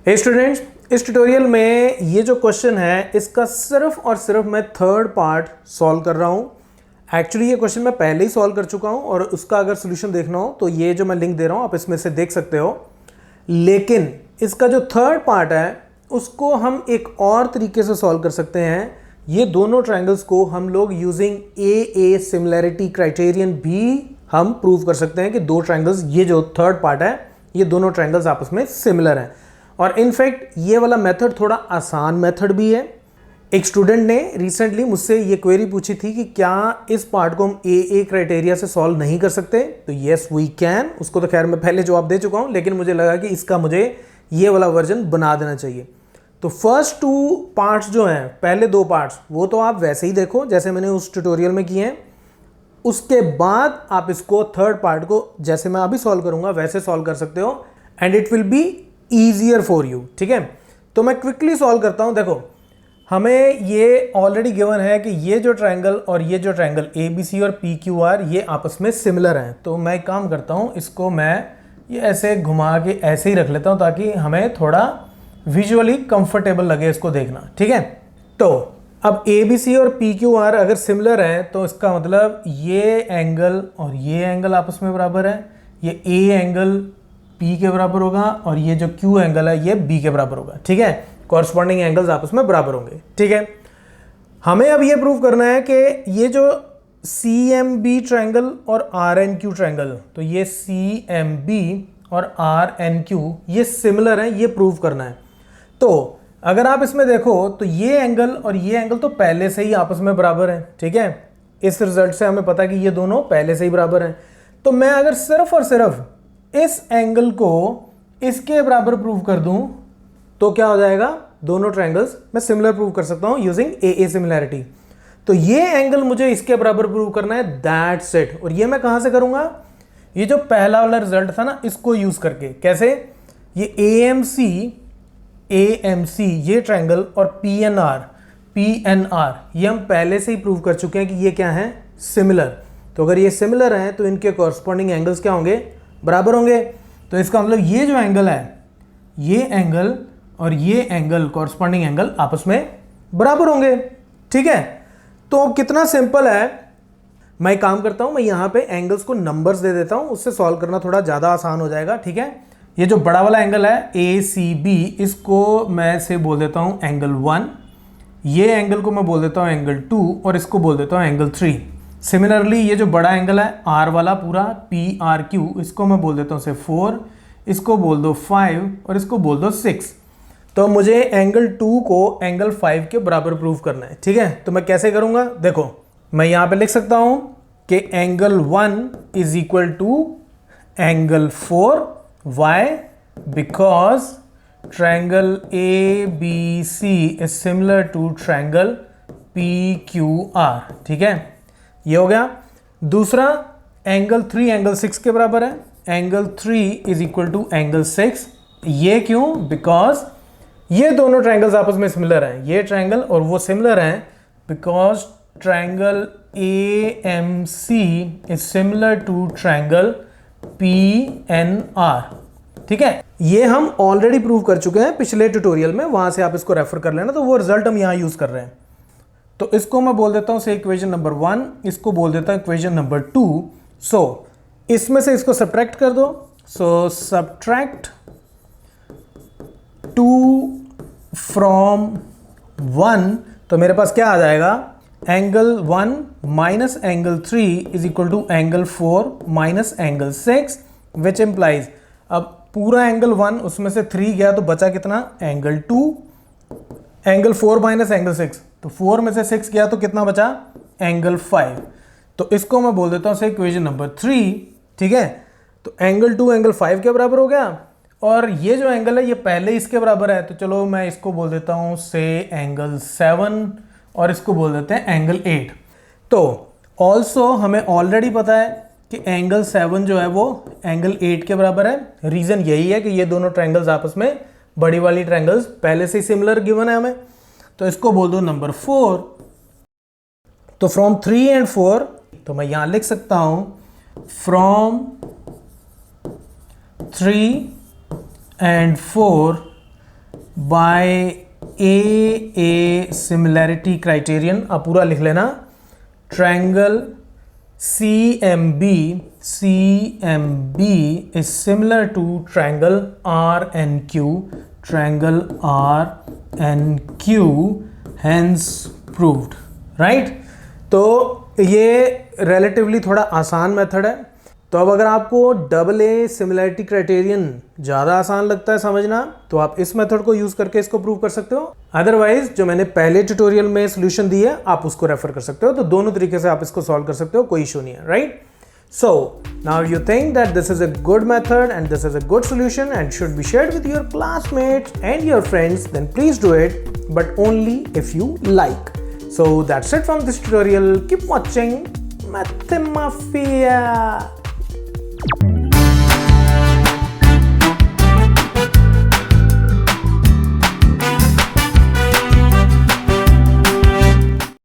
हे students, इस tutorial में ये जो क्वेश्चन है इसका सिर्फ और सिर्फ मैं थर्ड पार्ट सॉल्व कर रहा हूँ। एक्चुअली ये क्वेश्चन मैं पहले ही सॉल्व कर चुका हूँ और उसका अगर सोल्यूशन देखना हो तो ये जो मैं लिंक दे रहा हूँ आप इसमें से देख सकते हो। लेकिन इसका जो थर्ड पार्ट है उसको हम एक और तरीके से सॉल्व कर सकते हैं। ये दोनों ट्रायंगल्स को हम लोग यूजिंग ए सिमिलैरिटी क्राइटेरियन भी हम प्रूव कर सकते हैं कि दो ट्रायंगल्स, ये जो थर्ड पार्ट है ये दोनों ट्रायंगल्स आपस में सिमिलर हैं। और इनफैक्ट ये वाला मेथड थोड़ा आसान मेथड भी है। एक स्टूडेंट ने रिसेंटली मुझसे ये क्वेरी पूछी थी कि क्या इस पार्ट को हम ए क्राइटेरिया से सॉल्व नहीं कर सकते, तो यस वी कैन। उसको तो खैर मैं पहले जवाब दे चुका हूँ, लेकिन मुझे लगा कि इसका मुझे ये वाला वर्जन बना देना चाहिए। तो फर्स्ट टू पार्ट्स जो हैं, पहले दो पार्ट्स, वो तो आप वैसे ही देखो जैसे मैंने उस ट्यूटोरियल में किए हैं। उसके बाद आप इसको थर्ड पार्ट को जैसे मैं अभी सॉल्व करूंगा वैसे सॉल्व कर सकते हो and it will be easier for you. ठीक है, तो मैं क्विकली सॉल्व करता हूं। देखो, हमें ये ऑलरेडी गिवन है कि ये जो ट्रायंगल और ये जो ट्रायंगल ABC और PQR ये आपस में सिमिलर हैं। तो मैं एक काम करता हूं, इसको मैं ये ऐसे घुमा के ऐसे ही रख लेता हूं ताकि हमें थोड़ा विजुअली कंफर्टेबल लगे इसको देखना। ठीक है, तो अब ABC और PQR अगर सिमिलर है तो इसका मतलब ये एंगल और ये एंगल आपस में बराबर है। ये A एंगल P के बराबर होगा और ये जो Q एंगल है ये B के बराबर होगा। ठीक है, कॉरस्पॉन्डिंग एंगल्स आपस में बराबर होंगे। ठीक है, हमें अब ये प्रूव करना है कि ये जो CMB ट्रायंगल और RNQ ट्रायंगल, तो ये CMB और RNQ ये सिमिलर हैं, ये प्रूव करना है। तो अगर आप इसमें देखो तो ये एंगल और ये एंगल तो पहले से ही आपस में बराबर हैं। ठीक है, इस रिजल्ट से हमें पता है कि ये दोनों पहले से ही बराबर हैं। तो मैं अगर सिर्फ और सिर्फ इस एंगल को इसके बराबर प्रूव कर दूं तो क्या हो जाएगा, दोनों ट्रायंगल्स मैं सिमिलर प्रूव कर सकता हूं यूजिंग ए सिमिलैरिटी। तो ये एंगल मुझे इसके बराबर प्रूव करना है, दैट्स इट। और ये मैं कहां से करूंगा, ये जो पहला वाला रिजल्ट था ना इसको यूज करके। कैसे, ये AMC ये ट्रायंगल और PNR ये हम पहले से ही प्रूव कर चुके हैं कि ये क्या है, सिमिलर। तो अगर ये सिमिलर हैं तो इनके कॉरस्पॉन्डिंग एंगल्स क्या होंगे, बराबर होंगे। तो इसका मतलब ये जो एंगल है, ये एंगल और ये एंगल कॉरस्पॉन्डिंग एंगल आपस में बराबर होंगे। ठीक है, तो कितना सिंपल है। मैं काम करता हूं, मैं यहां पे एंगल्स को नंबर्स दे देता हूं, उससे सॉल्व करना थोड़ा ज्यादा आसान हो जाएगा। ठीक है, ये जो बड़ा वाला एंगल है ACB, इसको मैं से बोल देता हूं एंगल 1, ये एंगल को मैं बोल देता हूं एंगल 2 और इसको बोल देता हूं एंगल 3। सिमिलरली ये जो बड़ा एंगल है R वाला पूरा PRQ, इसको मैं बोल देता हूं से 4, इसको बोल दो 5 और इसको बोल दो 6। तो मुझे एंगल 2 को एंगल 5 के बराबर प्रूव करना है। ठीक है, तो मैं कैसे करूंगा, देखो मैं यहां पे लिख सकता हूं कि angle 1 is equal to angle 4। Why? Because triangle ABC is similar to triangle PQR। ठीक है, ये हो गया। दूसरा एंगल 3 एंगल 6 के बराबर है, angle 3 is equal to angle 6। ये क्यों, बिकॉज ये दोनों ट्रायंगल्स आपस में सिमिलर हैं, ये ट्रायंगल और वो सिमिलर हैं, because triangle AMC is similar to triangle PNR। ठीक है, ये हम ऑलरेडी प्रूव कर चुके हैं पिछले ट्यूटोरियल में, वहां से आप इसको रेफर कर लेना। तो वो रिजल्ट हम यहां यूज कर रहे हैं। तो इसको मैं बोल देता हूं से इक्वेशन नंबर 1, इसको बोल देता हूं इक्वेशन नंबर 2। सो इसमें से इसको सब्ट्रैक्ट कर दो। सो सब्ट्रैक्ट 2 फ्रॉम 1, तो मेरे पास क्या आ जाएगा, angle 1 minus angle 3 is equal to angle 4 minus angle 6, which implies, अब पूरा एंगल 1 उसमें से 3 गया तो बचा कितना, एंगल 2, एंगल 4 माइनस एंगल 6, तो 4 में से 6 गया तो कितना बचा, एंगल 5। तो इसको मैं बोल देता हूं से इक्वेशन नंबर 3। ठीक है, तो एंगल 2 एंगल 5 के बराबर हो गया और ये जो एंगल है ये पहले इसके बराबर है, तो चलो मैं इसको बोल देता हूं से एंगल 7 और इसको बोल देते हैं एंगल 8। तो ऑल्सो हमें ऑलरेडी पता है कि एंगल 7 जो है वो एंगल 8 के बराबर है। रीजन यही है कि ये दोनों ट्रायंगल्स आपस में, बड़ी वाली ट्रायंगल्स पहले से सिमिलर गिवन है हमें। तो इसको बोल दो नंबर 4। तो फ्रॉम 3 एंड 4, तो मैं यहां लिख सकता हूं from 3 and 4 by a similarity criterion, आप पूरा लिख लेना, triangle CMB is similar to triangle RNQ, hence proved, right? तो ये relatively थोड़ा आसान मेथड है। तो अब अगर आपको AA सिमिलैरिटी क्राइटेरियन ज़्यादा आसान लगता है समझना, तो आप इस मेथड को यूज़ करके इसको प्रूव कर सकते हो। अदरवाइज जो मैंने पहले ट्यूटोरियल में सोल्यूशन दी है आप उसको रेफर कर सकते हो। तो दोनों तरीके से आप इसको सॉल्व कर सकते हो, कोई इशू नहीं है, right? So now you think that this is a good method and this is a good solution and should be shared with your classmates and your friends, then please do it, but only if you like. So that's it from this tutorial. Keep watching Mathemafia.